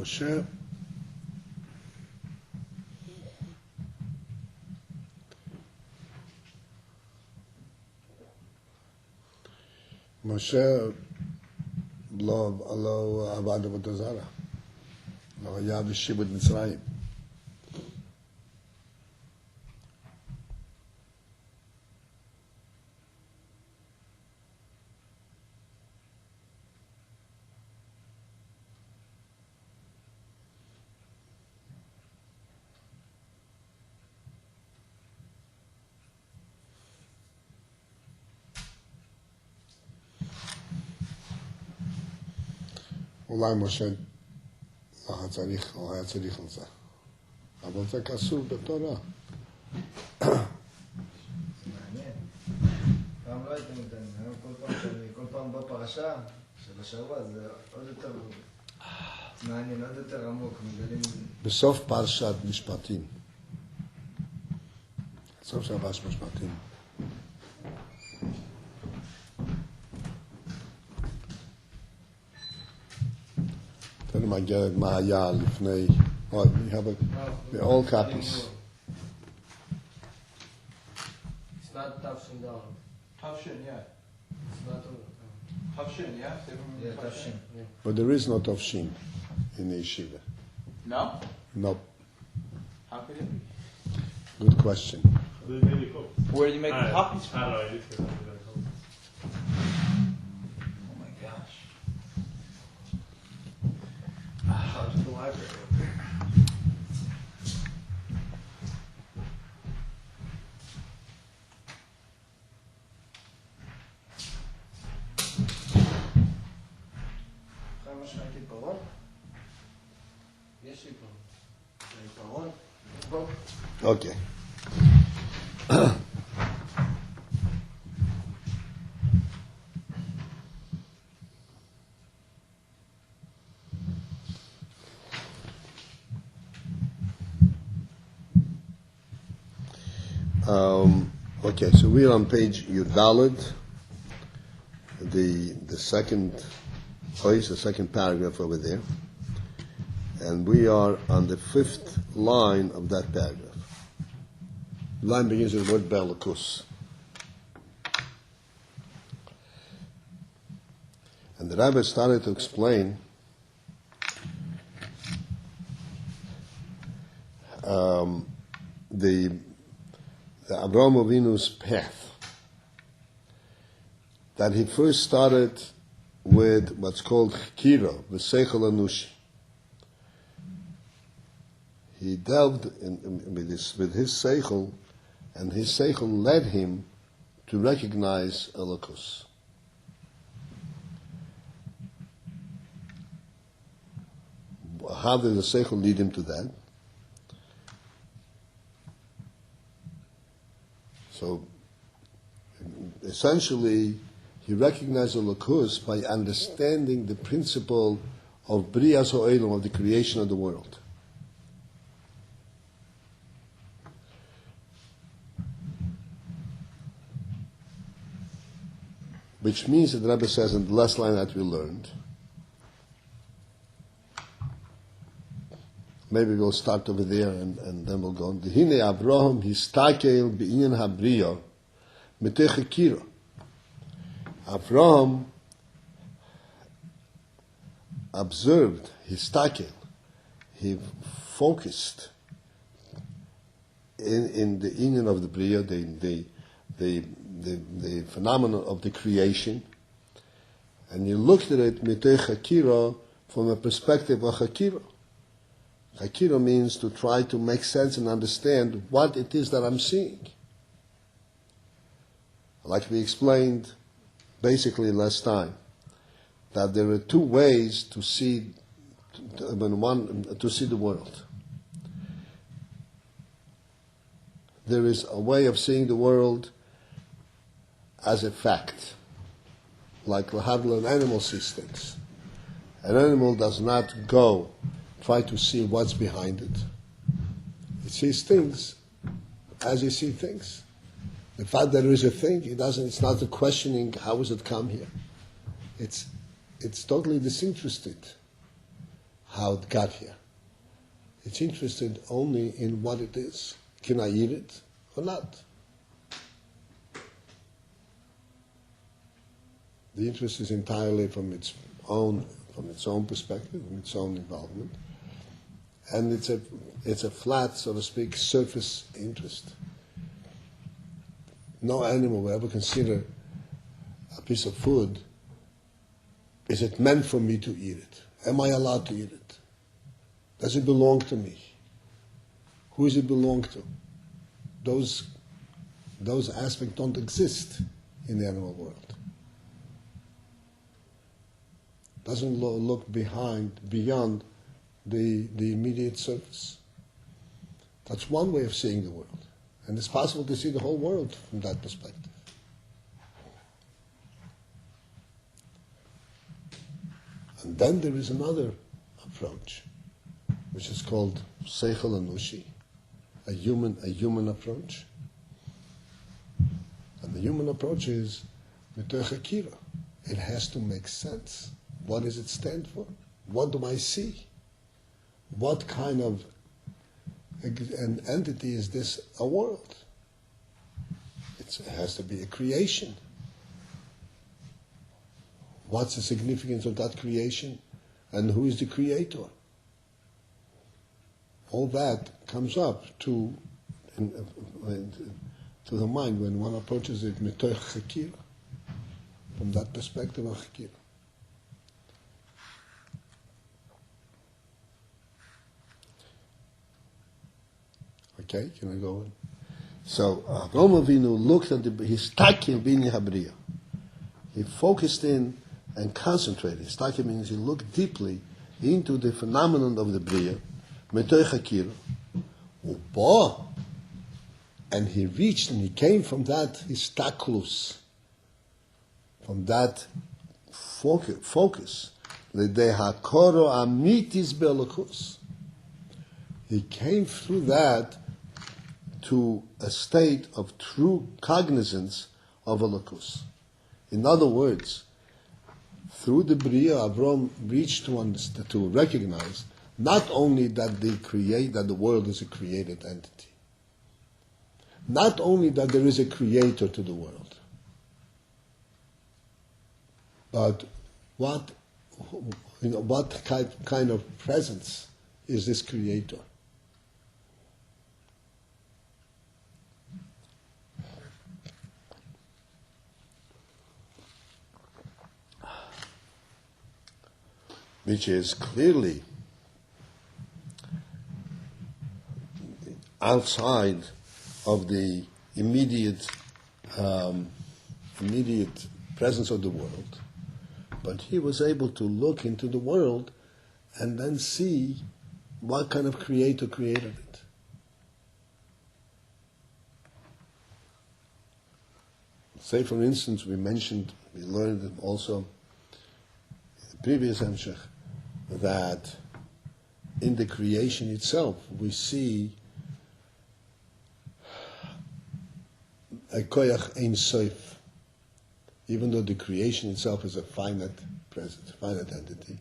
Moshe לא עבד עבודה זרה, לא היה בשיבוד מצרים. אולי משה לא צריך, או היה צריך לזה. אבל זה כסוף בתורה. מעניין. פעם לא הייתם איתנו, היום כל פעם בפרשה של השבוע זה עוד יותר מעניין, עוד יותר עמוק, מגלים... בסוף פרשת משפטים. בסוף של פרשת משפטים. תראו מגרד מה היה לפני, we have all copies. It's not Tavshin down. Tavshin, yeah. It's not Tavshin, yeah? Yeah, Tavshin. Yeah. But there is no Tavshin in the yeshiva. No? No. How could it be? Good question. Where are you making copies from? Oh my gosh. Charge the library. כמה שנה כיפרון? יש לי פה. כיפרון? בוא. Okay. Okay, so we're on page Yudalid, the second place, the second paragraph over there, and we are on the fifth line of that paragraph. The line begins with the word Belakus. And the Rebbe started to explain the Avraham Avinu's path. That he first started with what's called Chikira, the Seichel Anushi. He delved with his Seichel, and his Seichel led him to recognize Elokus. How did the Seichel lead him to that? So, essentially, he recognized Elokus by understanding the principle of Brias Ha'olam, of the creation of the world. Which means that the Rebbe says in the last line that we learned, maybe we'll start over there and then we'll go on. Hine Avraham histakel b'inyan habriya mitech hakira. Avraham observed, histakel, he focused in the inyan of the briya, the phenomenon of the creation, and he looked at it mitech hakira from a perspective of hakira. Hakira means to try to make sense and understand what it is that I'm seeing. Like we explained basically last time, that there are two ways to see to see the world. There is a way of seeing the world as a fact, like how an animal sees things. An animal does not go try to see what's behind it. It sees things as you see things. The fact that there is a thing, it's not a questioning how has it come here. It's totally disinterested. how it got here. It's interested only in what it is. Can I eat it or not? The interest is entirely from its own perspective, from its own involvement, and it's a flat, so to speak, surface interest. No animal will ever consider a piece of food, is it meant for me to eat it? Am I allowed to eat it? Does it belong to me? Who does it belong to? Those aspects don't exist in the animal world. Doesn't look beyond the immediate surface. That's one way of seeing the world. And it's possible to see the whole world from that perspective. And then there is another approach, which is called Seichel Anushi, a human approach. And the human approach is Mitoch Akira. It has to make sense. What does it stand for? What do I see? What kind of an entity is this a world? It has to be a creation. What's the significance of that creation? And who is the creator? All that comes up to the mind when one approaches it mitoch chakira, from that perspective of chakira. Okay, can I go on? So Avraham Avinu looked at his takim b'inyan habriya. He focused in and concentrated. His takim means he looked deeply into the phenomenon of the bria, metoich hakira, uba, and he reached and he came from that histaklus, from that focus, l'dei hakoro amitis belokus. He came through that to a state of true cognizance of Elokus. In other words, through the Bria, Avram reached to recognize not only that the world is a created entity, not only that there is a creator to the world, but what kind of presence is this creator? Which is clearly outside of the immediate presence of the world. But he was able to look into the world and then see what kind of creator created it. Say, for instance, we learned also in the previous Hemshech, that in the creation itself we see a koyach ein sof, even though the creation itself is a finite presence, finite entity,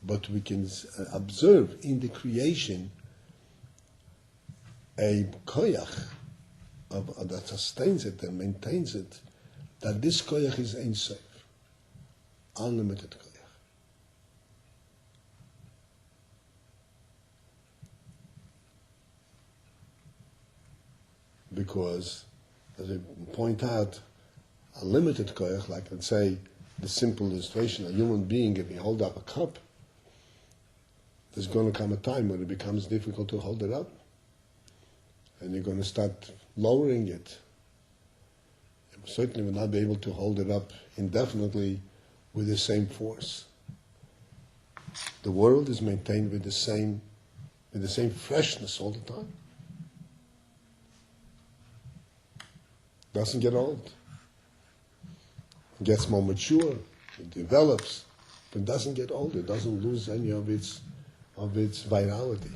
but we can observe in the creation a koyach that sustains it and maintains it, that this koyach is ein sof, unlimited koyach. Because, as I point out, a limited koyach, like let's say the simple illustration, a human being, if you hold up a cup, there's going to come a time when it becomes difficult to hold it up. And you're going to start lowering it. You certainly will not be able to hold it up indefinitely with the same force. The world is maintained with the same freshness all the time. Doesn't get old. It gets more mature, it develops, but doesn't get older, it doesn't lose any of its vitality.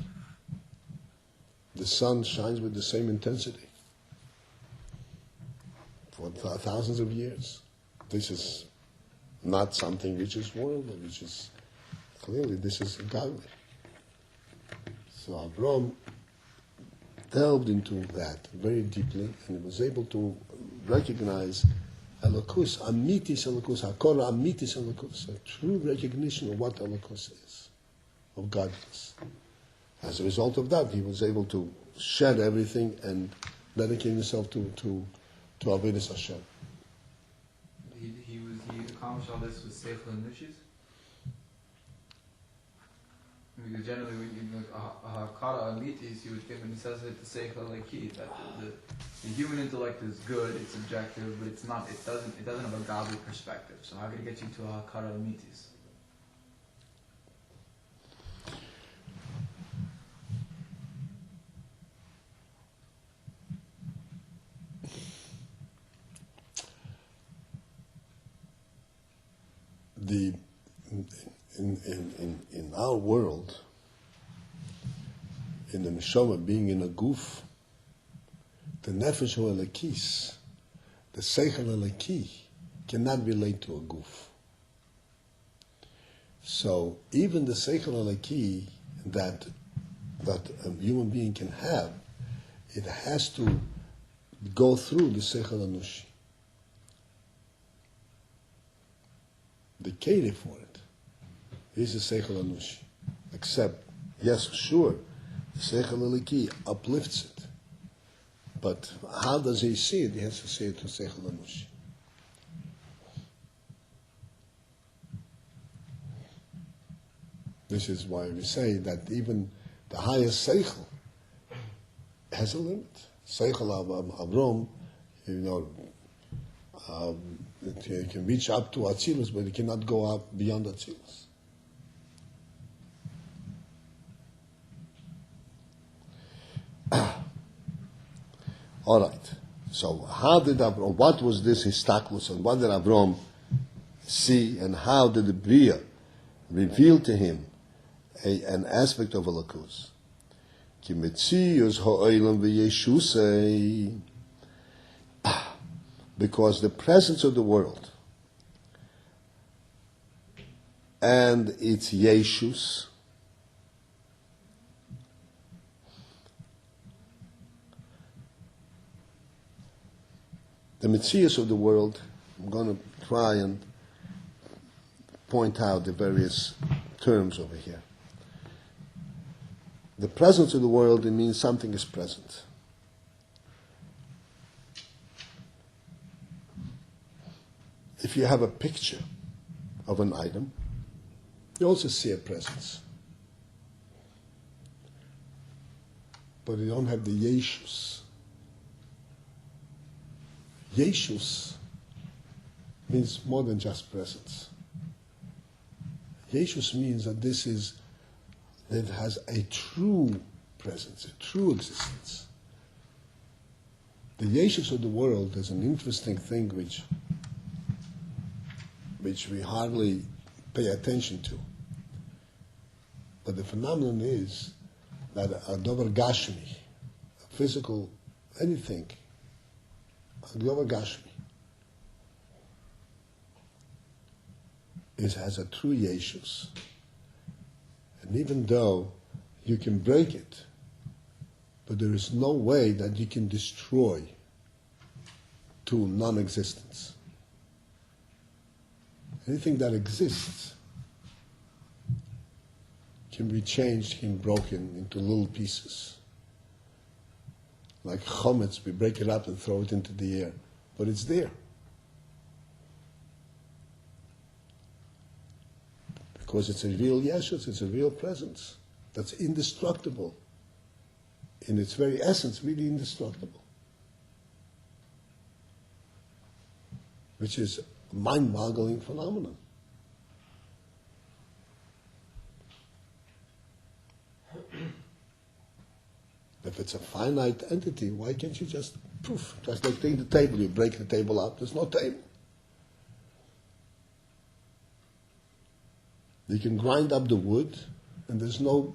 The sun shines with the same intensity for thousands of years. This is not something which is worldly, which is Clearly, this is godly. So Avram delved into that very deeply and was able to recognize Elokus, Amitis Elokus, Hakora Amitis Elokus, a true recognition of what Elokus is, of godliness. As a result of that, he was able to shed everything and dedicate himself to Avodas Hashem. He accomplished all this with Seichel and Nushis? Because generally, when you look at Hakara Amitis, you would think it necessitates the Seichel Lechi, that the human intellect is good, it's objective, but it's not. It doesn't have a godly perspective. So how can it get you to Hakara Amitis? In our world, in the neshama being in a guf, the nefesh elokis, the seichel eloki, cannot relate to a guf. So even the seichel eloki that a human being can have, it has to go through the seichel anushi. The kere for it is the seichel anushi. Except, yes, sure, the seichel eliki uplifts it. But how does he see it? He has to see it to seichel anushi. This is why we say that even the highest seichel has a limit. Seichel of Avram, it can reach up to Atzilus, but it cannot go up beyond Atzilus. All right. So how did Avram, what was this histaklus, and what did Avram see, and how did the Bria reveal to him an aspect of Elokus? Ki metzius ha'olam v'yeshusei, because the presence of the world and its Yeshus the Metzius of the world, I'm going to try and point out the various terms over here. The presence of the world, it means something is present. If you have a picture of an item, you also see a presence. But you don't have the Yeshus. Yeshus means more than just presence. Yeshus means that that it has a true presence, a true existence. The Yeshus of the world is an interesting thing which we hardly pay attention to. But the phenomenon is that a dover gashmi, a physical, anything, a dover gashmi, has a true Yeshus. And even though you can break it, but there is no way that you can destroy to non-existence. Anything that exists can be changed, can be broken into little pieces. Like chometz, we break it up and throw it into the air, but it's there. Because it's a real Yeshus, it's a real presence that's indestructible. In its very essence, really indestructible. Which is a mind-boggling phenomenon. If it's a finite entity, why can't you just poof, just like take the table, you break the table up, there's no table. You can grind up the wood, and there's no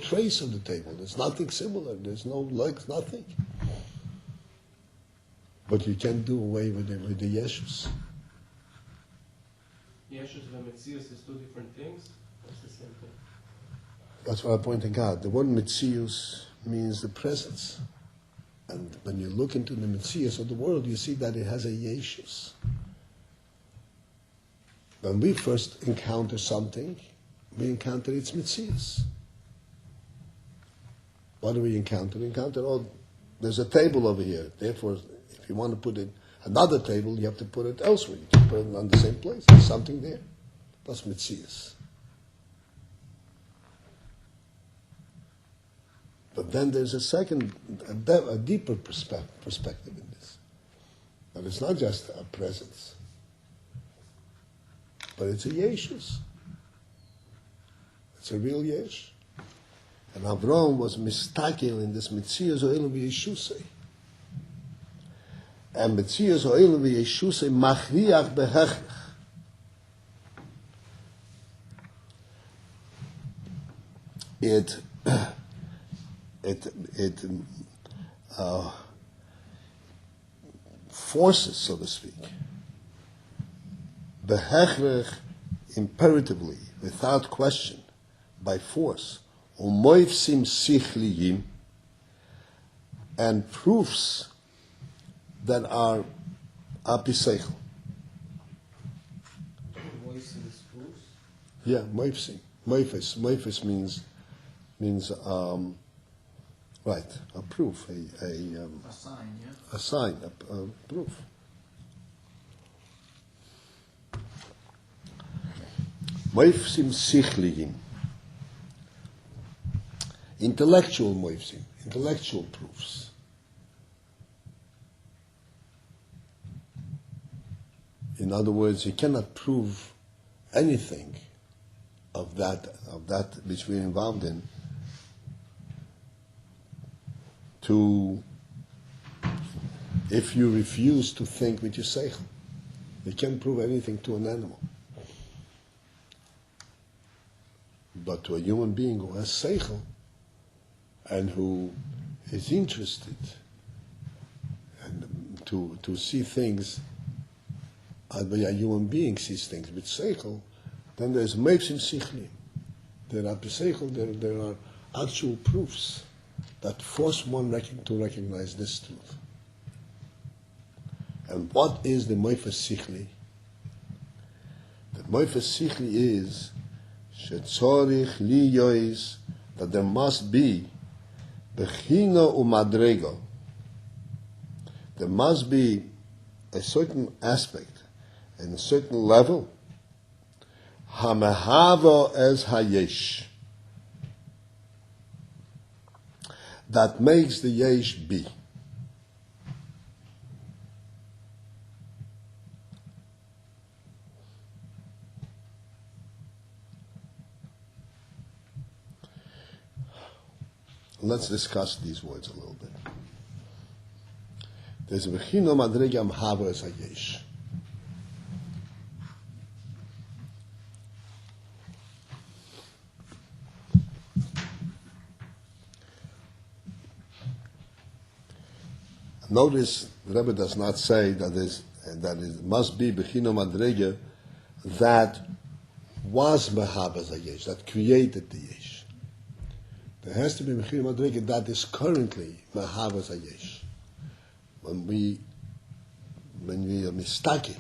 trace of the table. There's nothing similar. There's no legs, nothing. But you can't do away with the Yeshus. Yeshus and Metzius is two different things? That's the same thing. That's what I'm pointing out. The word Mitzius means the presence. And when you look into the Mitzius of the world, you see that it has a Yeshus. When we first encounter something, we encounter its Mitzius. What do we encounter? We encounter, oh, there's a table over here. Therefore, if you want to put it another table, you have to put it elsewhere. You can put it on the same place. There's something there. That's Mitzius. But then there's a second, a deeper perspective in this. That it's not just a presence, but it's a Yeshus. It's a real Yesh. And Avram was mistakel in this Mitzias Oilam v'Yeshusei. And Mitzias Oilam v'Yeshusei machriach behechrich. It forces, so to speak, behechrich imperatively, without question, by force, umoifsim sichliyim, and proofs that are apiseichel. Voice in the spruce. Yeah, moifsim. Moifis means right, a proof, A sign, yeah. a sign, a proof. Moifsim sichliyim. Intellectual moifsim, intellectual proofs. In other words, you cannot prove anything of that which we're involved in if you refuse to think with your seichel. You can't prove anything to an animal. But to a human being who has seichel and who is interested and to see things as a human being sees things with seichel, then there's meipsim sichlim. There are seichel, there are actual proofs that force one to recognize this truth. And what is the moifas sichli? The moifas sichli is shetzorich liyois, that there must be bechina umadrego. There must be a certain aspect and a certain level hamehava as hayesh, that makes the yesh be. Let's discuss these words a little bit. There's a bechino madrega amhava as hayesh. Notice the Rebbe does not say that it must be bechino madrega that was mehava as hayesh, that created the yesh. There has to be bechino madrega that is currently mehava as hayesh. When we are mistaken,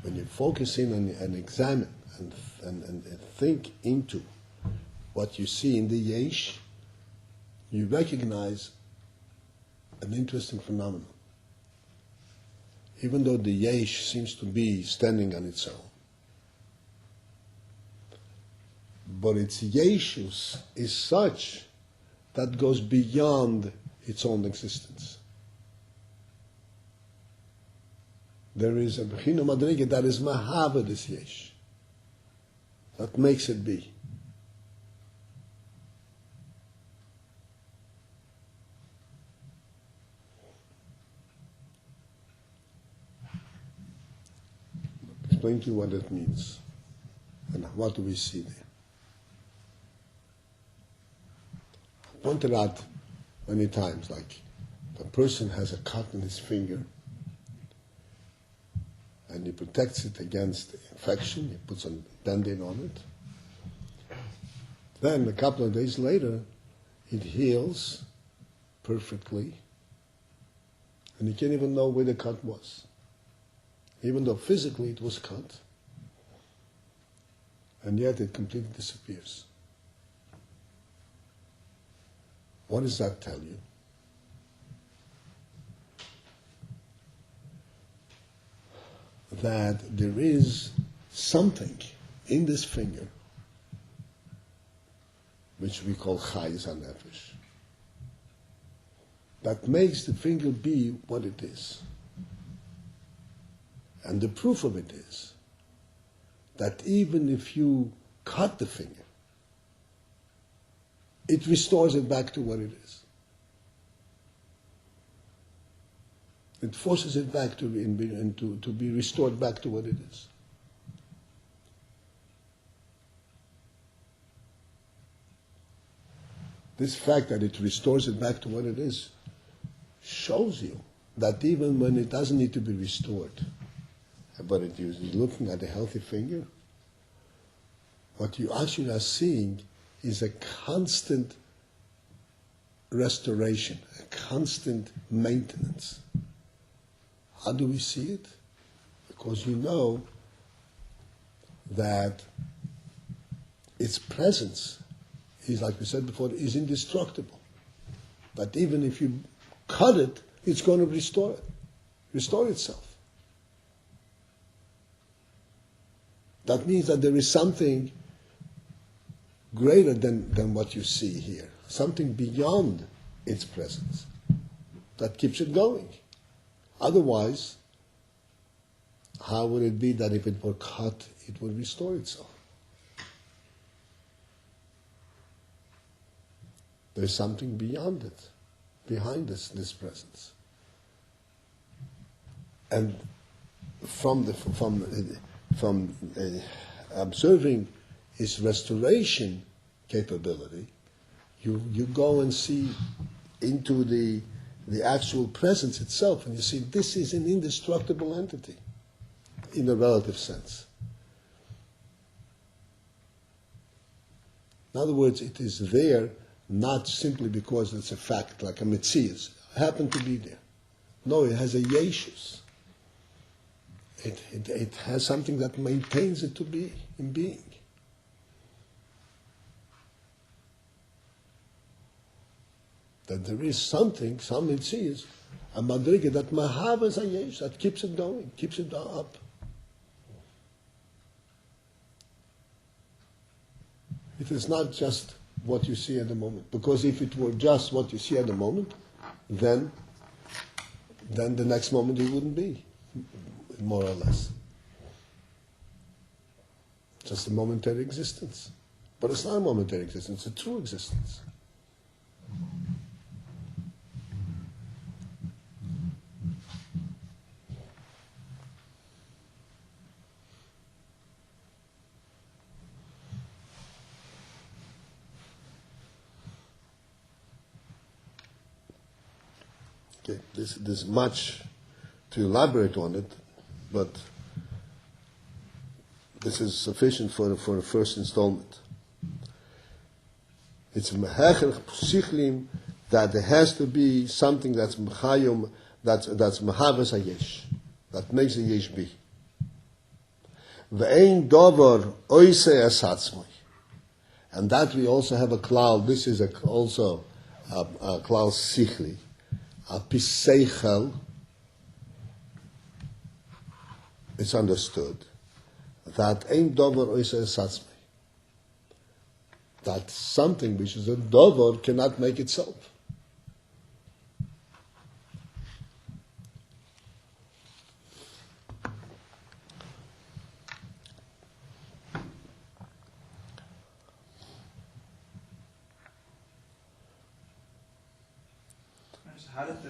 when you focus in and examine and think into what you see in the yesh, you recognize an interesting phenomenon. Even though the yesh seems to be standing on its own, but its yeshus is such that goes beyond its own existence. There is a bechina madrega that is mahava this yesh, that makes it be. Explain to you what that means and what do we see there. I pointed out many times, like if a person has a cut in his finger and he protects it against infection, he puts a Band-Aid on it, Then a couple of days later, it heals perfectly, and you can't even know where the cut was. Even though physically it was cut, and yet it completely disappears. What does that tell you? That there is something in this finger which we call chayes hanefesh, that makes the finger be what it is. And the proof of it is that even if you cut the finger, it restores it back to what it is. It forces it back to be restored back to what it is. This fact that it restores it back to what it is shows you that even when it doesn't need to be restored, but it is looking at a healthy finger, what you actually are seeing is a constant restoration, a constant maintenance. How do we see it? Because you know that its presence is, like we said before, is indestructible. That even if you cut it, it's going to restore itself. That means that there is something greater than what you see here, something beyond its presence that keeps it going. Otherwise, how would it be that if it were cut, it would restore itself? There's something beyond it, behind this presence. And from observing its restoration capability, you go and see into the actual presence itself, and you see this is an indestructible entity in a relative sense. In other words, it is there not simply because it's a fact, like a metzias, happened to be there. No, it has a yeshus. It has something that maintains it to be in being. That there is something, some metzias, a madriga that mahavas a yesh, that keeps it going, keeps it up. It is not just what you see at the moment. Because if it were just what you see at the moment, then the next moment it wouldn't be, more or less. Just a momentary existence. But it's not a momentary existence, it's a true existence. Okay, there's much to elaborate on it, but this is sufficient for the first installment. It's mehecher psichlim, that there has to be something that's mechayim, that's mehaves hayesh, that makes the yesh be. Ve'ein dover oise esatzmoi, and that we also have a cloud. This is also a cloud sichli. Apiseichel, it's understood that ein dover oise esatzmoi, that something which is a dover cannot make itself.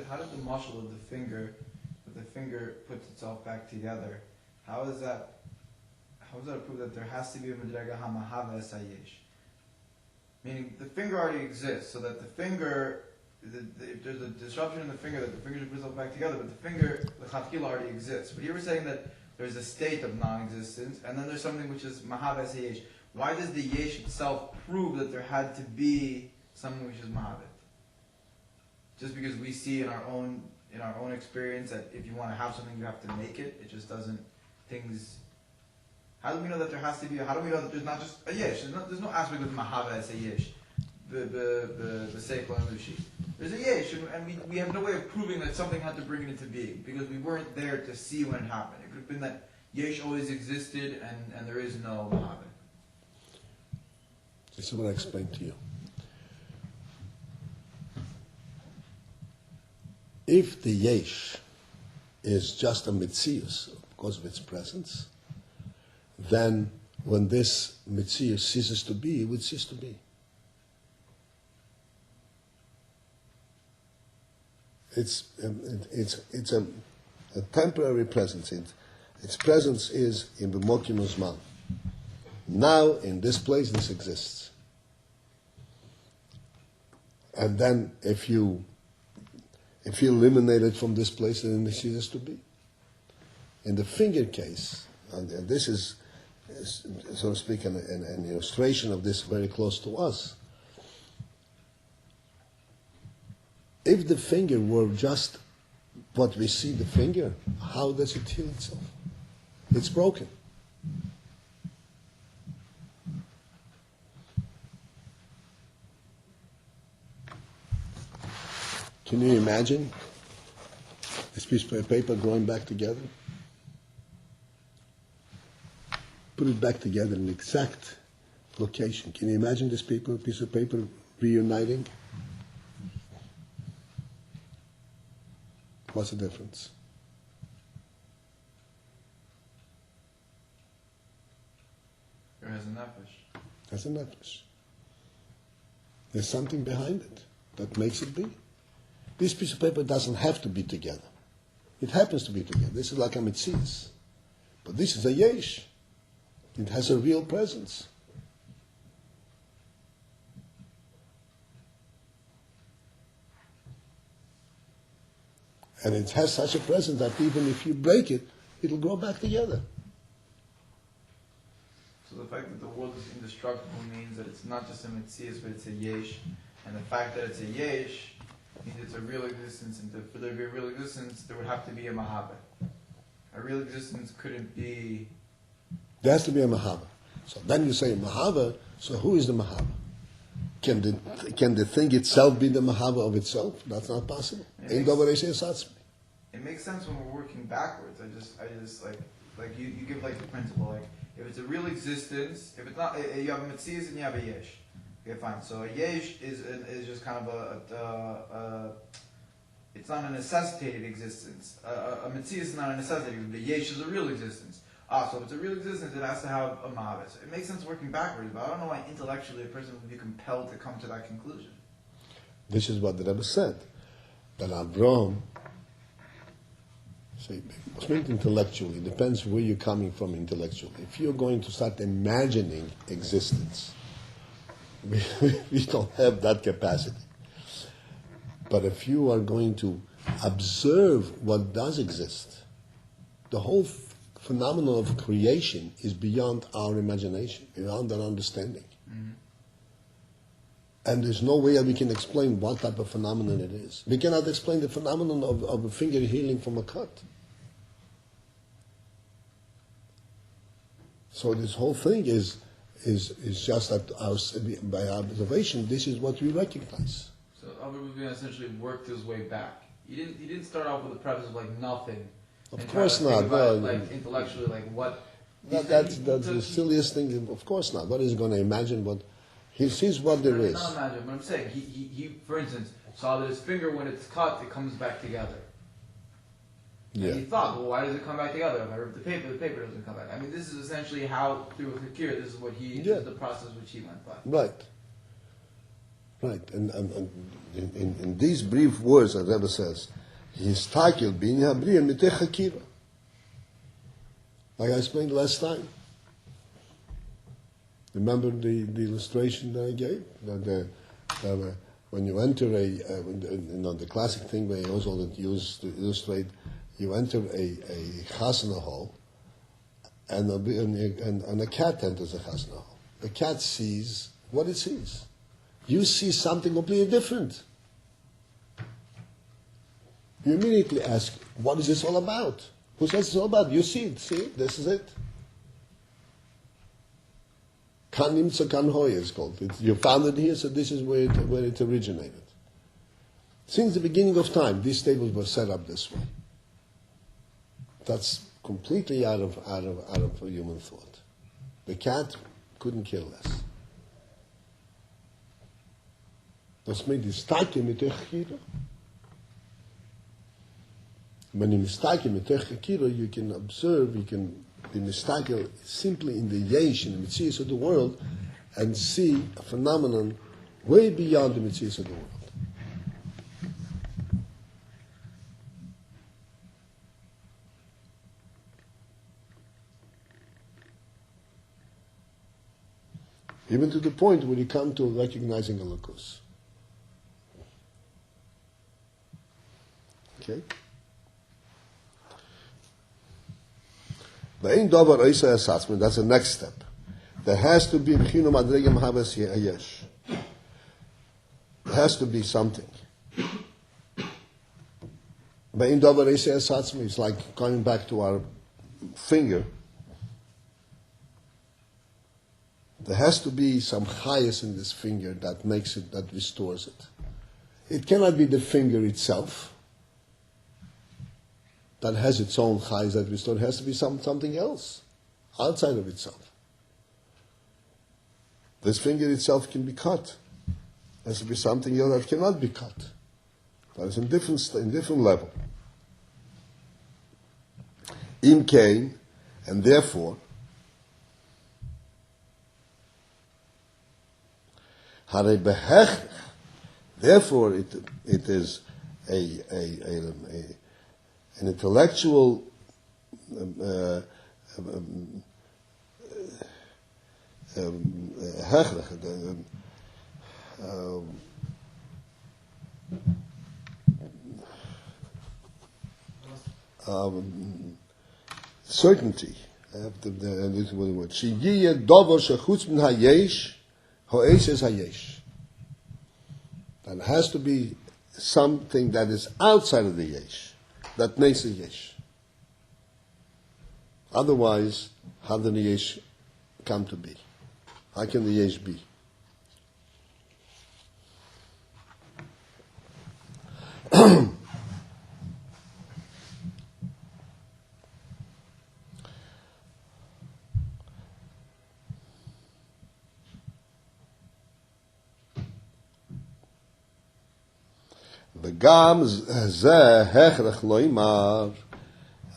How did the muscle of the finger, that the finger puts itself back together, how is that a proof that there has to be a medrega hamahava esayesh? Meaning the finger already exists, so that the finger, if there's a disruption in the finger, that the finger should put itself back together, but the finger, the chatchila, already exists. But you were saying that there's a state of non-existence, and then there's something which is mahava esayesh. Why does the yesh itself prove that there had to be someone which is Mahavet. Just because we see in our own experience that if you want to have something, you have to make it. It just doesn't. Things. How do we know that there has to be? How do we know that there's not just a yesh? There's no aspect of Mahavet as a yesh. The seichel and the sheep. There's a yesh, and we have no way of proving that something had to bring it into being because we weren't there to see when it happened. It could have been that yesh always existed and there is no Mahavet. This is what I explained to you. If the yesh is just a mitzius because of its presence, then when this mitzius ceases to be, it would cease to be. It's a temporary presence. Its presence is in the Mokim Uzman. Now, in this place, this exists. And then, if you eliminate it from this place, then it ceases to be. In the finger case, and this is, so to speak, an illustration of this very close to us. If the finger were just what we see the finger, how does it heal itself? It's broken. Can you imagine this piece of paper growing back together? Put it back together in the exact location. Can you imagine this piece of paper reuniting? What's the difference? There has a nefesh. There's a nefesh. There's something behind it that makes it be. This piece of paper doesn't have to be together. It happens to be together. This is like a mitzias. But this is a yesh. It has a real presence. And it has such a presence that even if you break it, it'll grow back together. So the fact that the world is indestructible means that it's not just a mitzias, but it's a yesh. And the fact that it's a yesh means it's a real existence. And for there to be a real existence, there would have to be a mahaba. A real existence couldn't be... There has to be a mahaba. So then you say mahaba, so who is the mahaba? Can the thing itself be the mahaba of itself? That's not possible. It makes sense when we're working backwards. I just like you give like the principle, like if it's a real existence, if it's not, you have a mitzias and you have a yesh. Okay, fine. So a yesh is just kind of it's not a necessitated existence. A mitzias is not a necessity. The yesh is a real existence. So if it's a real existence, it has to have a mahavet. So it makes sense working backwards, but I don't know why intellectually a person would be compelled to come to that conclusion. This is what the Rebbe said, that Avraham, intellectually, it depends where you're coming from intellectually. If you're going to start imagining existence, we don't have that capacity. But if you are going to observe what does exist, the whole phenomenon of creation is beyond our imagination, beyond our understanding. Mm-hmm. And there's no way that we can explain what type of phenomenon it is. We cannot explain the phenomenon of a finger healing from a cut. So this whole thing is just that by our observation, this is what we recognize. So Abba Paltiel essentially worked his way back. He didn't start off with a preface of like nothing. Of course not. Like intellectually, like what? That's the silliest thing. Of course not. What is he going to imagine? What he sees what there is. Not imagine, but I'm saying he for instance saw that his finger when it's cut it comes back together. Yeah. And he thought, well, why does it come back together? If I rip the paper doesn't come back. I mean, this is essentially how through Hakir, this is what this is the process which he went by. Right. And in these brief words, as Rebbe says, he's takil bin habriya mitech hakira. Like I explained last time. Remember the illustration that I gave? That when you enter the classic thing where he also used to illustrate, you enter a chasana hall, and a cat enters a chasana hall. The cat sees what it sees. You see something completely different. You immediately ask, what is this all about? Who says it's all about? You see it, see? This is it. Kan nimtza kan hoya is called. You found it here, so this is where it originated. Since the beginning of time, these tables were set up this way. That's completely out of human thought. The cat couldn't kill less. Das meint die Stake mit Kira. When you mistake mit Kira, you can observe, you can be mistaken simply in the yesh, in the mitzvahs of the world, and see a phenomenon way beyond the mitzvahs of the world. Even to the point where you come to recognizing a locus. Okay? That's the next step. There has to be there has to be something. It's like going back to our finger. There has to be some highest in this finger that makes it, that restores it. It cannot be the finger itself that has its own highs that restore. It has to be something else outside of itself. This finger itself can be cut. There has to be something else that cannot be cut. That is in different level. Im Kain, and therefore, therefore it is an intellectual certainty. This is what the word. Shiyeh dover shechutz min hayesh ho'es es hayesh. That has to be something that is outside of the yesh, that makes a yesh. Otherwise, how does the yesh come to be? How can the yesh be?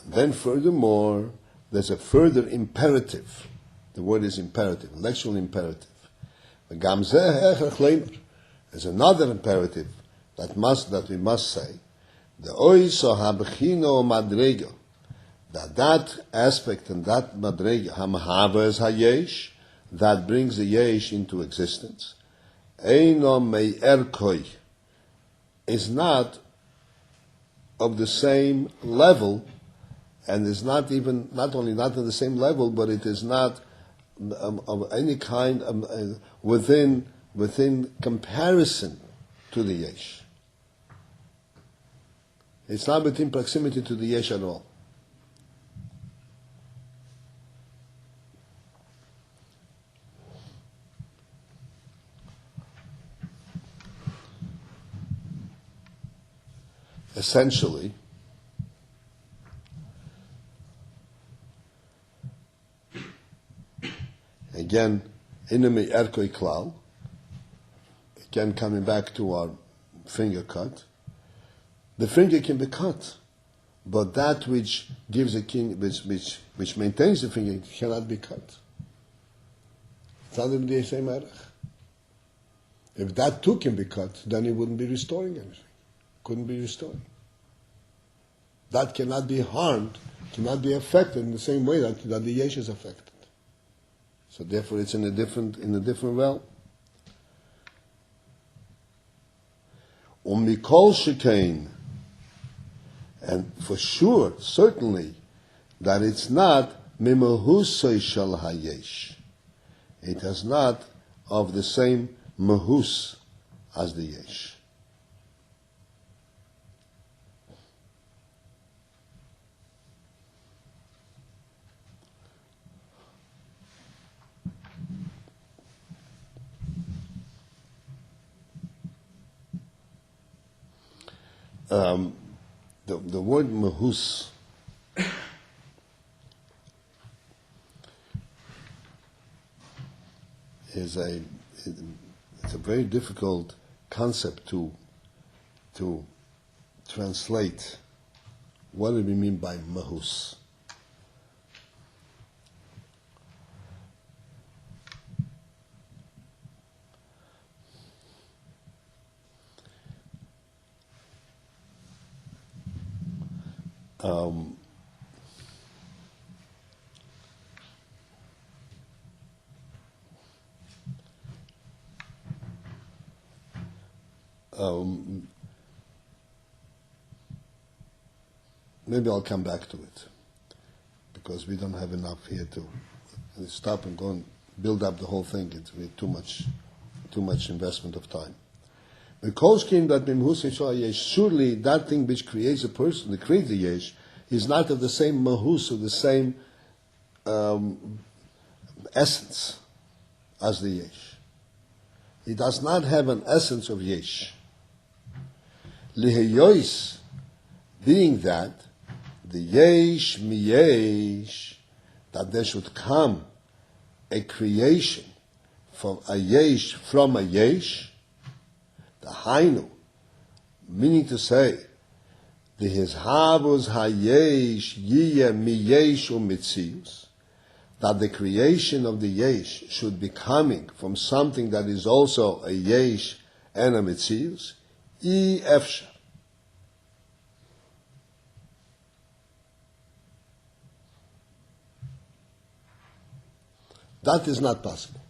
Then furthermore, there's a further imperative. The word is imperative, intellectual imperative. There's another imperative that we must say. The oiso habchino madrega, that aspect and that madrega hamhavas hayesh, that brings the yesh into existence. Eino me'erkoi, is not of the same level, and is not only not on the same level, but it is not of any kind of, within comparison to the yesh. It's not within proximity to the yesh at all. Essentially, again, inami erkoi klal, again coming back to our finger cut, the finger can be cut, but that which gives a king, which maintains the finger, cannot be cut. It's not the same erech. If that too can be cut, then it wouldn't be restoring anything. Couldn't be restored. That cannot be harmed, cannot be affected in the same way that the yesh is affected. So therefore it's in a different realm. Mikol shekain, and for sure, certainly, that it's not mimahusay shal hayesh. It has not of the same mahus as the yesh. The word mahus it's a very difficult concept to translate. What do we mean by mahus? Maybe I'll come back to it because we don't have enough here to stop and go and build up the whole thing. It's too much investment of time. Surely that thing which creates a person, that creates the yesh, is not of the same mahus or the same essence as the yesh. It does not have an essence of yesh. Liheyois, being that the yesh miyesh, that there should come a creation from a yesh, the hainu, meaning to say, the hizhavus hayesh yiyeh miyesh umitzius, that the creation of the yesh should be coming from something that is also a yesh and a mitzius, efshar. That is not possible.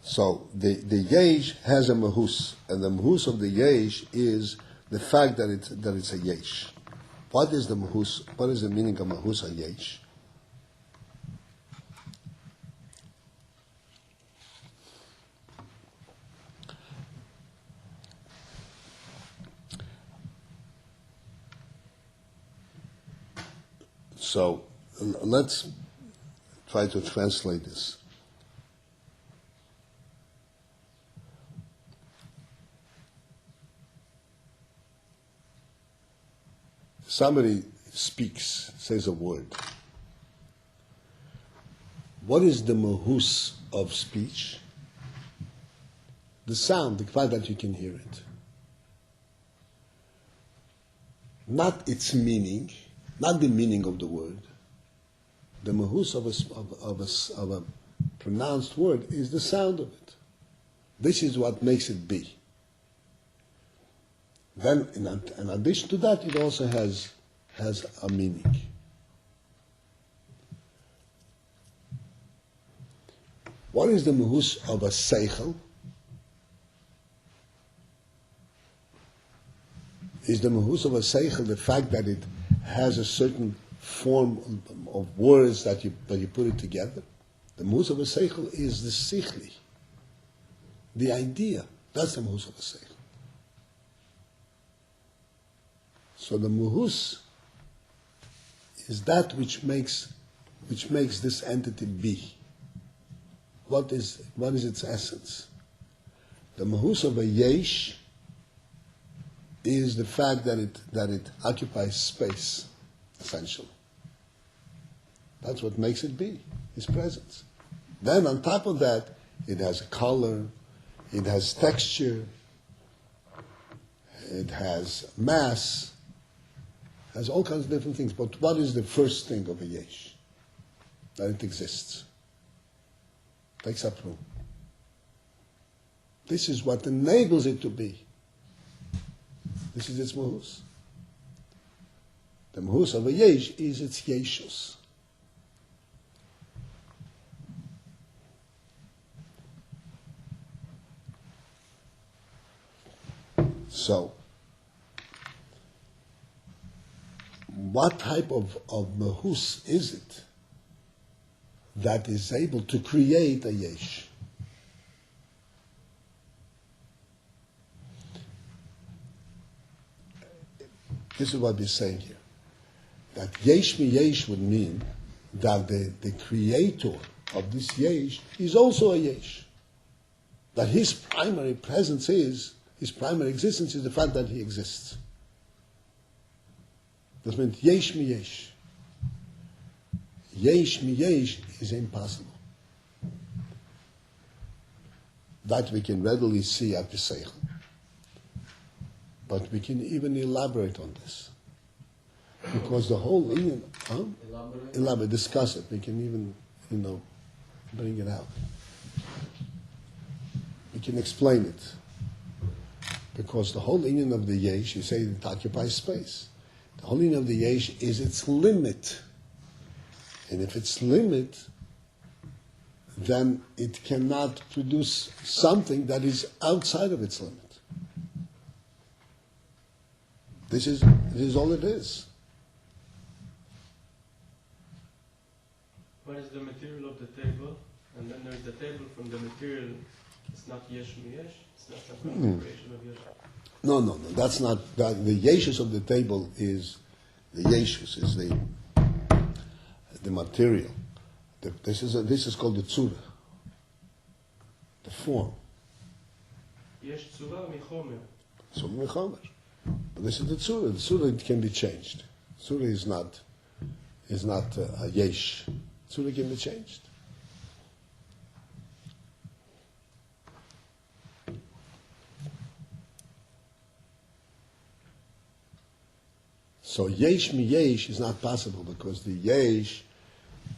So the yesh has a mahus, and the mahus of the yesh is the fact that it's a yesh. What is the mahus? What is the meaning of mahus a yesh? So let's try to translate this. Somebody speaks, says a word. What is the mahus of speech? The sound, the fact that you can hear it. Not its meaning, not the meaning of the word. The mahus of a pronounced word is the sound of it. This is what makes it be. Then, in addition to that, it also has a meaning. What is the mahus of a seichel? Is the mahus of a seichel the fact that it has a certain form of words that you put it together? The mahus of a seichel is the sichli, the idea. That's the mahus of a seichel. So the muhus is that which makes this entity be. What is its essence? The muhus of a yesh is the fact that it occupies space, essentially. That's what makes it be, its presence. Then on top of that, it has a color, it has texture, it has mass, has all kinds of different things. But what is the first thing of a yesh? That it exists. Takes up room. This is what enables it to be. This is its mahus. The mahus of a yesh is its yeshus. So, what type of mahus is it that is able to create a yesh? This is what we're saying here. That yesh mi yesh would mean that the creator of this yesh is also a yesh. That his primary presence is, his primary existence is the fact that he exists. That means yesh mi yesh. Yesh mi yesh is impossible. That we can readily see at the seichel. But we can even elaborate on this. Because the whole elaborate, discuss it. We can even, bring it out. We can explain it. Because the whole union of the yesh, you say it occupies space. The whole union of the yesh is its limit. And if its limit, then it cannot produce something that is outside of its limit. This is all it is. What is the material of the table? And then there's the table from the material. It's not yesh mi yesh. It's not some kind of creation of yesh. No. That's not. The yeshus of the table is the yeshus, is the material. This is called the tzura, the form. Yesh tzura michomer. So mechomer. But this is the tzura. The tzura can be changed. Tzura is not a yesh. Tzura can be changed. So yesh mi yesh is not possible because the yesh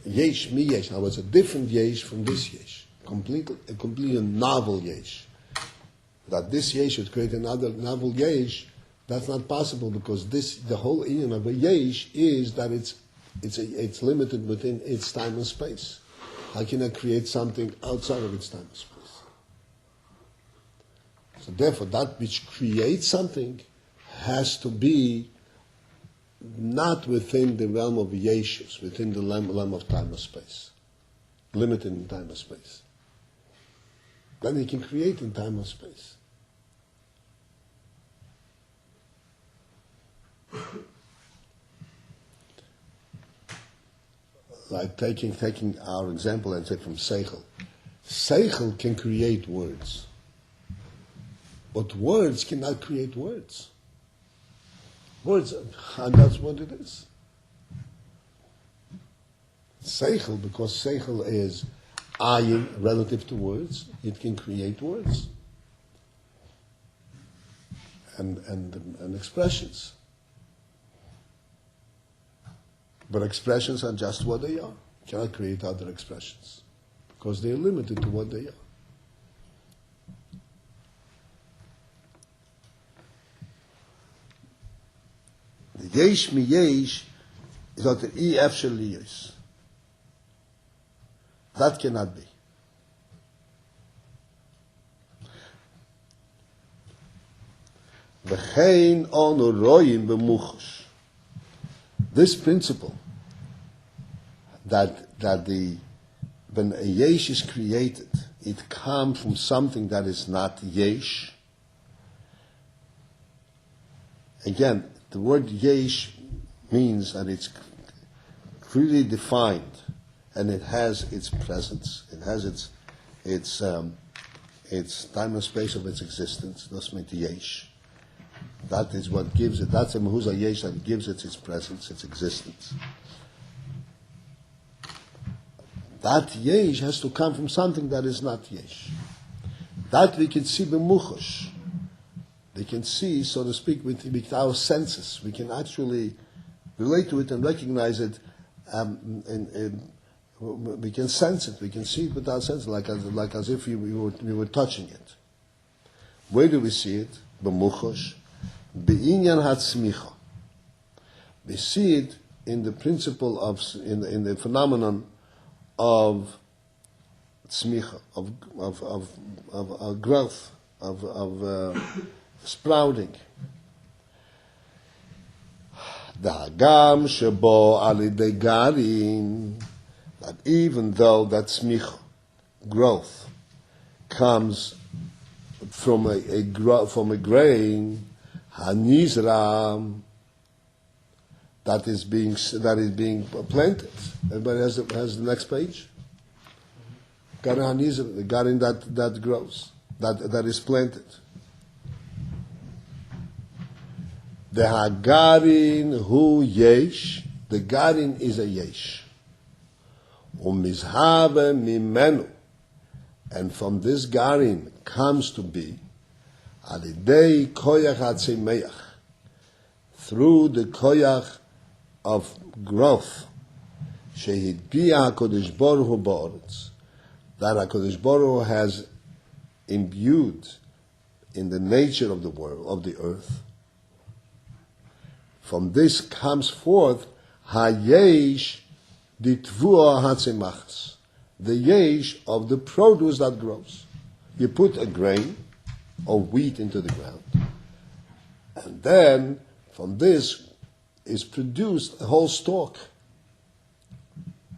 mi yesh, now it's a different yesh from this yesh, a completely novel yesh. That this yesh should create another novel yesh, that's not possible because the whole union of a yesh is that it's limited within its time and space. How can I create something outside of its time and space? So therefore, that which creates something has to be not within the realm of yeshus, within the realm of time and space, limited in time and space. Then he can create in time and space. Like taking our example and say from Seichel. Seichel can create words, but words cannot create words. Words, and that's what it is. Seichel, because Seichel is ayin relative to words, it can create words and expressions. But expressions are just what they are. You cannot create other expressions because they are limited to what they are. The yesh mi yesh is not the ef shel liyos. That cannot be. V'chein onu royim b'muchosh. This principle that when a yesh is created, it comes from something that is not yesh. Again, the word yesh means that it's clearly defined and it has its presence. It has its time and space of its existence. That's meant yesh. That is what gives it. That's a mehuzah yesh that gives it its presence, its existence. That yesh has to come from something that is not yesh. That we can see b'muchosh. We can see, so to speak, with our senses. We can actually relate to it and recognize it. We can sense it. We can see it with our senses, like as if we were touching it. Where do we see it? B'muchosh. Be'inyan hatzmicha. We see it in the principle of, in the phenomenon of tzmicha, of growth, of sprouting. Da'agam shebo alidei garin, that even though that tzmicha, growth, comes from a grain, hanizra, that is being planted. Everybody has the next page. Garin hanizra, the garin that grows, that is planted. The hagarin hu yesh, the garin is a yesh. Umizhave mimenu, and from this garin comes to be alidei koyach hatzimeach, through the koyach of growth, shehidgia HaKadosh Baruch Hu ba'aretz, that HaKadosh Baruch Hu has imbued in the nature of the world, of the earth. From this comes forth hayesh ditvua hatzimachs, the yesh of the produce that grows. You put a grain of wheat into the ground, and then from this is produced a whole stalk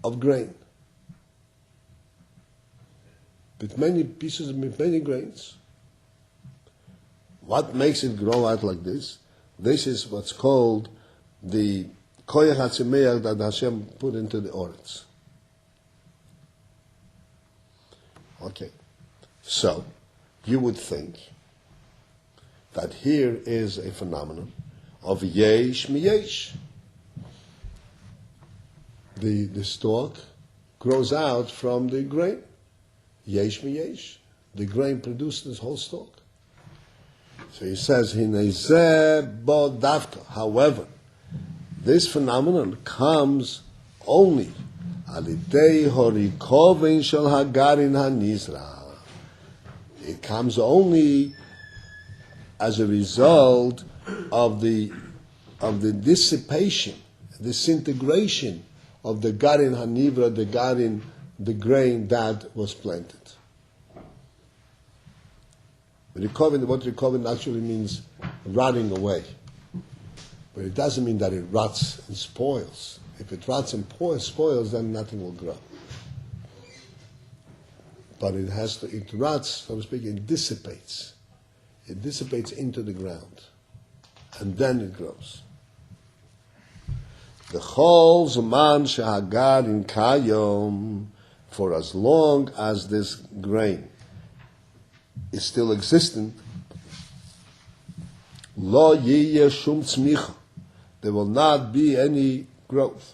of grain with many pieces, with many grains. What makes it grow out like this? This is what's called the koyach hatzimeach that Hashem put into the oretz. Okay, so you would think that here is a phenomenon of yesh miyesh. The stalk grows out from the grain. Yesh miyesh. The grain produces this whole stalk. So he says, Hinezeh bo davka. However, this phenomenon comes only alidei horikoven shel hagarin hanizra. It comes only as a result of the dissipation, disintegration of the garin hanivra, the grain that was planted. What recoven actually means rotting away. But it doesn't mean that it rots and spoils. If it rots and spoils, then nothing will grow. But it rots, so to speak, it dissipates. It dissipates into the ground. And then it grows. The chol zman shehagar in kayom, for as long as this grain is still existent, lo yiyeh shum tzmicha, there will not be any growth.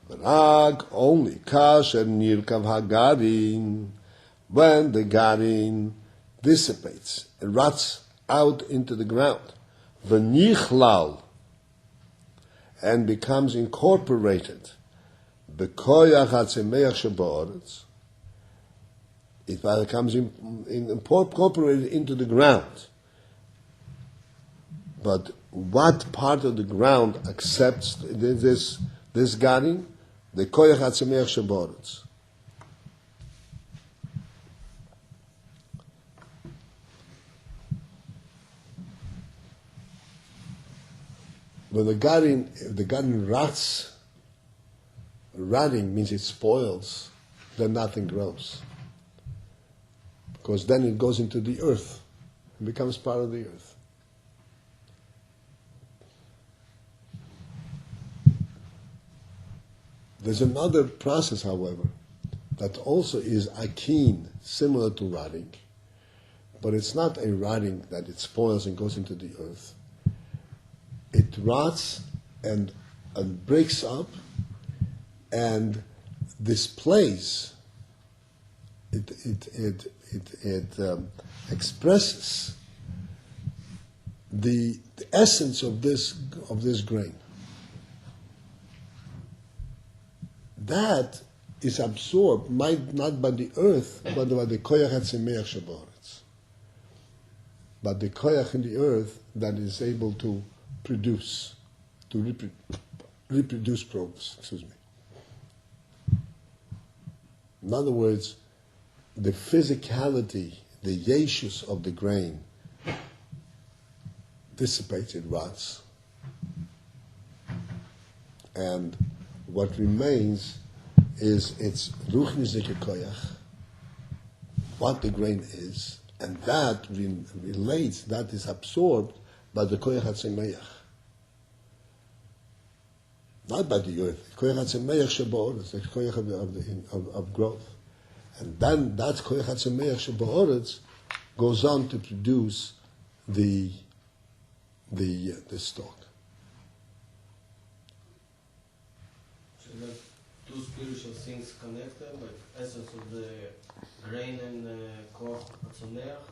V'rag only kasher nirkav hagarin, when the garin dissipates, it rots out into the ground, v'nichlal, and becomes incorporated, b'koyach hatzimeach sheba'aretz, it becomes incorporated into the ground. But what part of the ground accepts this garin? The koyach hatzimeach sheba'aretz. When the garin rots, rotting means it spoils, then nothing grows. Because then it goes into the earth and becomes part of the earth. There's another process, however, that also is akin, similar to rotting, but it's not a rotting that it spoils and goes into the earth. It rots and breaks up and displays. It expresses the essence of this grain. That is absorbed, not by the earth, but by the koyach hatzimeach sheba'aretz. But the koyach in the earth that is able to produce, to reproduce progress. Excuse me. In other words, the physicality, the yeshus of the grain dissipates, it rots. And what remains is its ruchnizike koyach, what the grain is, and that relates, that is absorbed by the koyach hatzemeach. Not by the earth. Koyach hatzemeach sheba'oretz, the koyach of growth. And then that koyach hatzemeach sheba'oretz goes on to produce the stalk. So like two spiritual things connected, like essence of the grain and koach hatzomeach.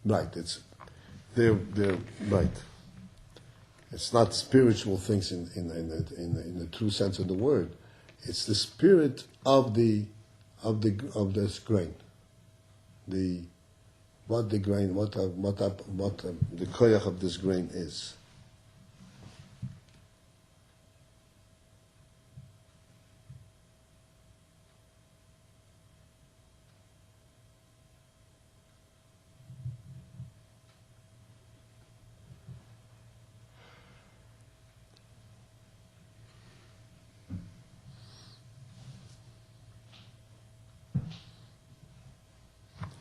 Right, they're right. It's not spiritual things in the true sense of the word. It's the spirit of this grain. What the koyach of this grain is.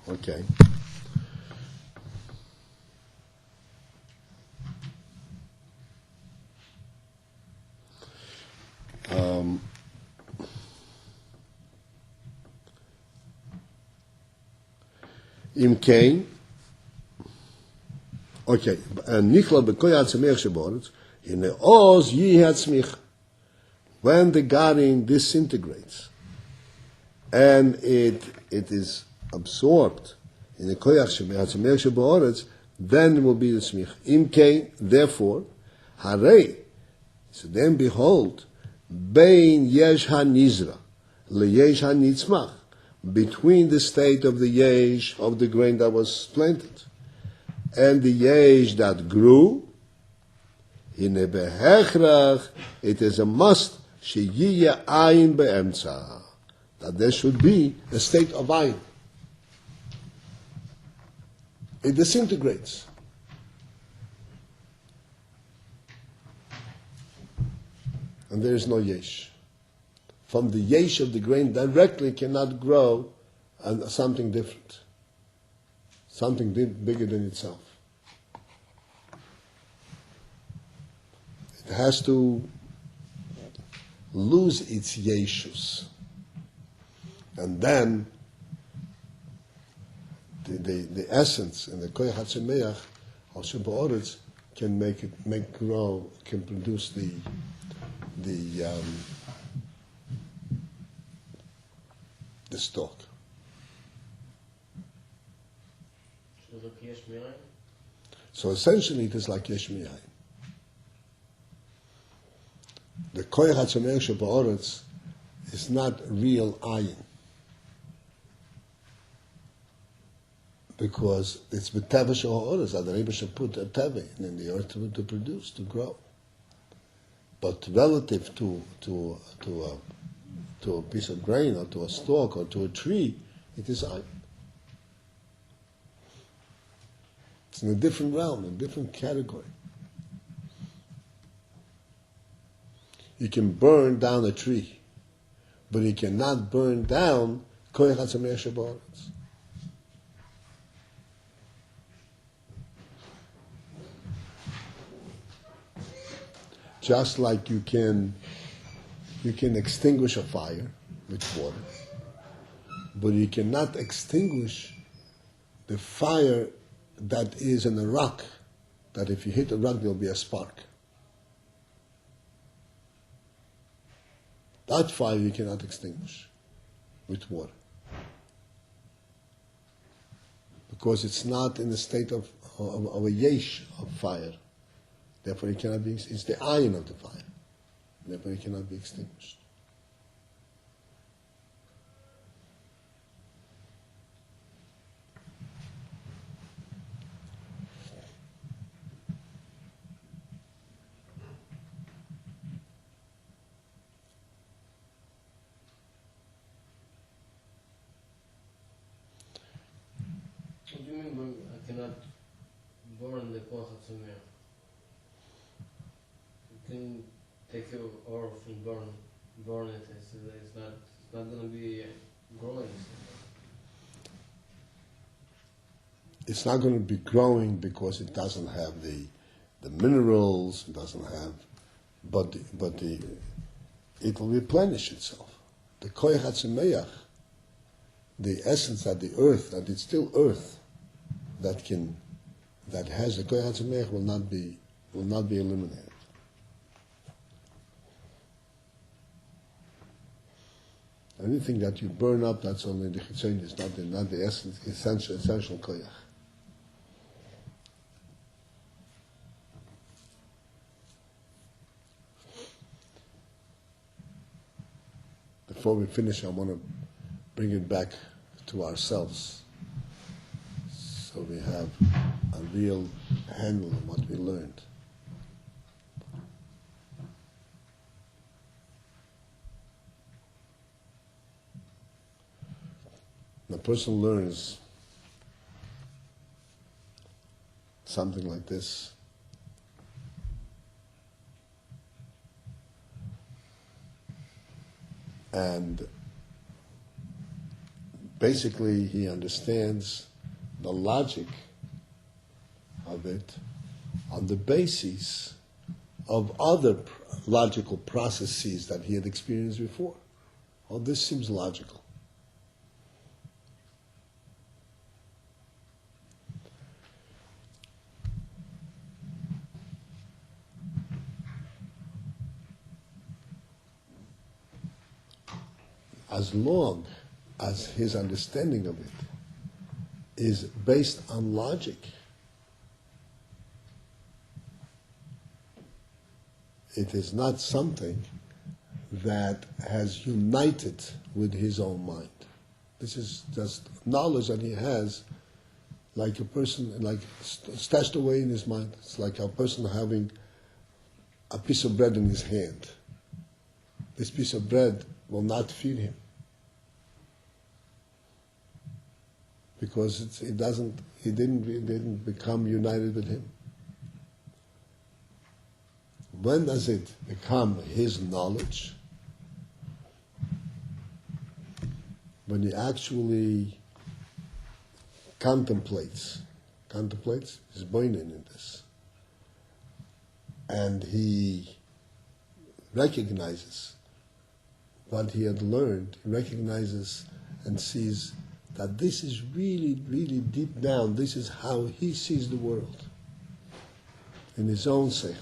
Okay. Im Kain, okay, Nichla bekoyat tzemech sheboretz, in the oz yihat tzmich. When the garin disintegrates and it is absorbed in the koyach tzemech sheboretz, then it will be the tzmich. Im Kain, therefore, harei, so then behold, bein yesh hanizra leyesh hanitzmach, between the state of the yesh, of the grain that was planted, and the yesh that grew, in a behechrach, it is a must, sheyiya ayin be'emtza, that there should be a state of ayin. It disintegrates. And there is no yesh. From the yesh of the grain directly cannot grow something different, something bigger than itself. It has to lose its yeshus, and then the essence and the koyach hatzemeach or sheba'oretz can make grow, can produce the stalk. So essentially, it is like yesh miyayin. The koyach hatzemeach sheba'oretz is not real ayin, because it's b'teva sheha'oretz that the Rebbe should put a teva in the earth to produce, to grow. But relative to a piece of grain or to a stalk or to a tree, it is ayin. It's in a different realm, a different category. You can burn down a tree, but you cannot burn down koyach hatzemeach sheba'oretz. Just like you can extinguish a fire with water, but you cannot extinguish the fire that is in a rock, that if you hit a rock there will be a spark. That fire you cannot extinguish with water, because it's not in the state of a yesh of fire. Therefore, it cannot be. It's the ayin of the fire. Therefore, it cannot be extinguished. do you mean I cannot burn the koach hatzomech? You can take your off and burn it. It's not going to be growing. It's not going to be growing because it doesn't have the minerals, it doesn't have, but it will replenish itself. The koach hatzemeach, the essence that the earth, that it's still earth, that has the koach hatzemeach will not be eliminated. Anything that you burn up, that's only the chitzon, is not the essence, essential koach. Before we finish, I want to bring it back to ourselves, so we have a real handle on what we learned. The person learns something like this. And basically he understands the logic of it on the basis of other logical processes that he had experienced before. Oh, this seems logical. As long as his understanding of it is based on logic, it is not something that has united with his own mind. This is just knowledge that he has, like a person, like stashed away in his mind. It's like a person having a piece of bread in his hand. This piece of bread will not feed him, because it didn't become united with him. When does it become his knowledge? When he actually contemplates his boinin in this, and he recognizes what he had learned, he recognizes and sees that this is really, really deep down, this is how he sees the world, in his own seichel,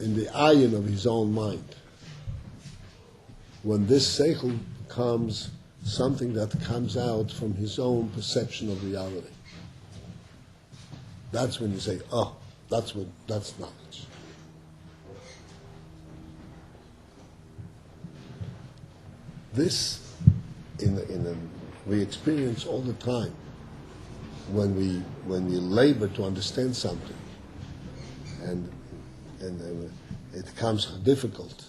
in the ayin of his own mind. When this seichel becomes something that comes out from his own perception of reality, that's when you say, oh, that's knowledge. This, we experience all the time when we labor to understand something, and it becomes difficult,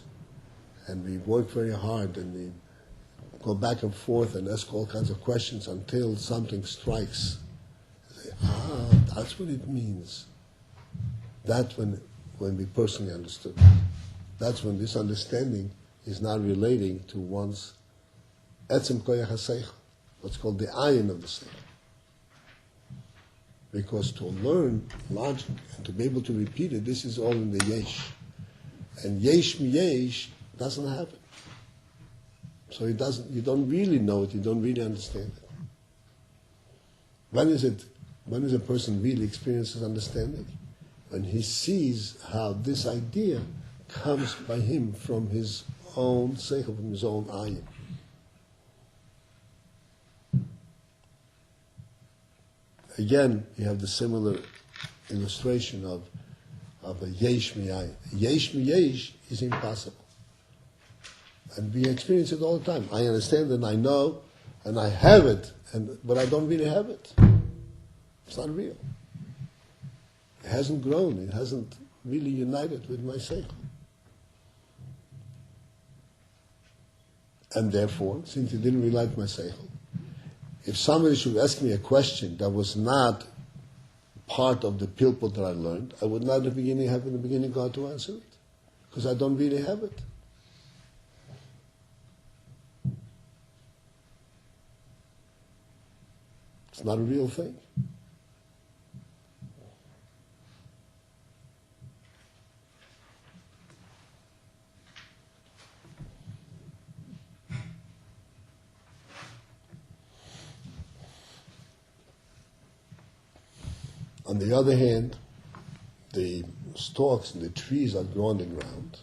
and we work very hard, and we go back and forth and ask all kinds of questions until something strikes. Say, that's what it means. That's when we personally understood it. That's when this understanding is not relating to one's etzem koyach haseichel, what's called the ayin of the seichel. Because to learn logic and to be able to repeat it, this is all in the yesh. And yesh mi yesh doesn't happen. So you don't really know it, you don't really understand it. When is a person really experiences understanding? When he sees how this idea comes by him from his own seichel, from his own ayin. Again, you have the similar illustration of a yesh mi ayin. Yesh mi yesh is impossible. And we experience it all the time. I understand and I know and I have it, but I don't really have it. It's not real. It hasn't grown. It hasn't really united with my seichel. And therefore, since he didn't really like my seichel, if somebody should ask me a question that was not part of the pilpul that I learned, I would not have in the beginning God to answer it, because I don't really have it. It's not a real thing. On the other hand, the stalks and the trees that grow on the ground,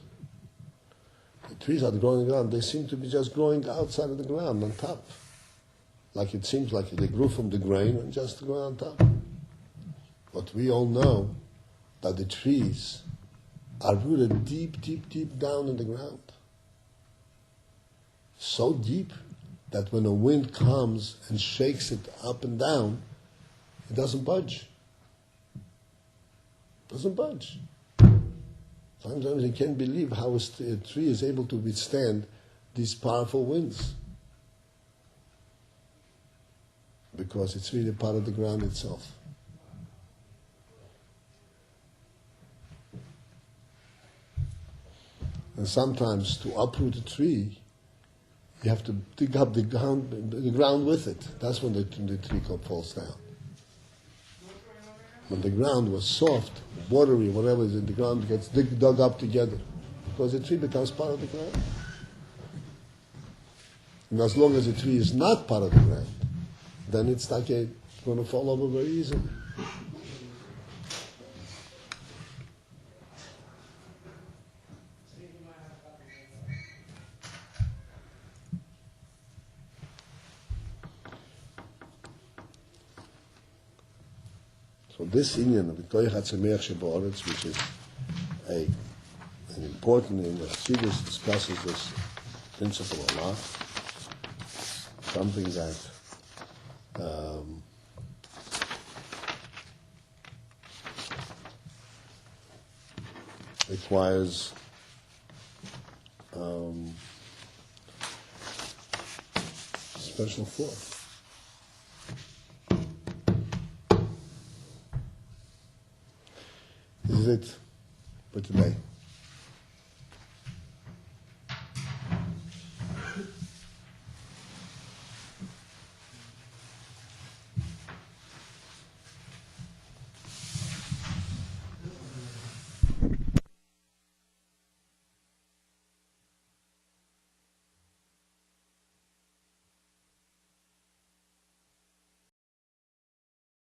they seem to be just growing outside of the ground, on top. Like it seems like they grew from the grain and just grow on top. But we all know that the trees are rooted deep, deep, deep down in the ground. So deep that when a wind comes and shakes it up and down, it doesn't budge. Doesn't budge. Sometimes you can't believe how a tree is able to withstand these powerful winds. Because it's really part of the ground itself. And sometimes to uproot a tree, you have to dig up the ground with it. That's when the tree falls down. When the ground was soft, watery, whatever is in the ground gets dug up together. Because the tree becomes part of the ground. And as long as the tree is not part of the ground, then it's like it's going to fall over very easily. So this Inyan of the Koyach HaTzameach Sheba'aretz, which is an important in the Chassidus, discusses this principle a lot. Something that requires special thought. This is it for today.